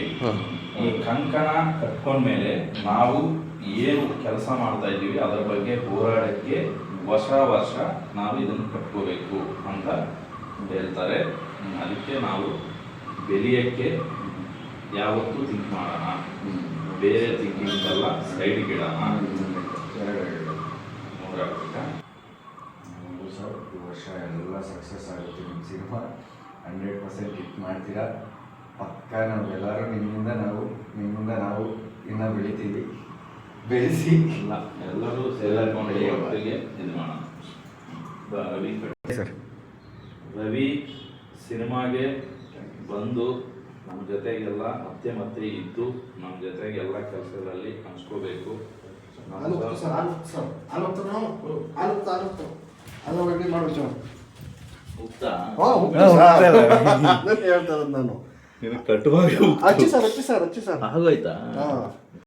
ಇದ್ದೀವಿ. ಈ ಕಂಕಣ ಕಟ್ಕೊಂಡ್ಮೇಲೆ ನಾವು ಏನು ಕೆಲಸ ಮಾಡ್ತಾ ಇದ್ದೀವಿ ಅದರ ಬಗ್ಗೆ ಹೋರಾಡಕ್ಕೆ ವರ್ಷ ನಾವು ಇದನ್ನು ಕಟ್ಕೋಬೇಕು ಅಂತ ಹೇಳ್ತಾರೆ. ಅದಕ್ಕೆ ನಾವು ಬೆಳೆಯಕ್ಕೆ ಯಾವತ್ತೂ ಥಿಂಕ್ ಮಾಡೋಣ, ಬೇರೆ ಥಿಂಕಿಂಗ್ ಎಲ್ಲ ಸೈಡ್ಗೆ ಇಡೋಣ. ಹೋರಾಡ್ಬೇಕಾ ಸರ್, ಈ ವರ್ಷ ಎಲ್ಲ ಸಕ್ಸಸ್ ಆಗುತ್ತೆ. ನಿಮ್ಮ ಸಿನಿಮಾ 100% ಹಿಟ್ ಮಾಡ್ತೀರಾ ಪಕ್ಕ. ನಾವೆಲ್ಲರೂ ನಿಮ್ಮಿಂದ ನಾವು ಇನ್ನೂ ಬೆಳಿತೀವಿ. ಬೆಳೆಸಿ ಇಲ್ಲ, ಎಲ್ಲರೂ ಸೇರಿಕೊಂಡು ಒಟ್ಟಿಗೆ ಇದು ಮಾಡೋಣ. ರವಿ ಸರ್, ರವಿ ಸಿನಿಮಾಗೆ ಬಂದು ನಮ್ಮ ಜೊತೆಗೆಲ್ಲ ಮತ್ತೆ ಇದ್ದು ನಮ್ಮ ಜೊತೆಗೆಲ್ಲ ಕೆಲಸಗಳಲ್ಲಿ ಹಂಚ್ಕೋಬೇಕು. ನಾನು ಕಟ್ಟುವಾಗ ಹಚ್ಚಿ ಸರ್ ಆಗೋಯ್ತಾ?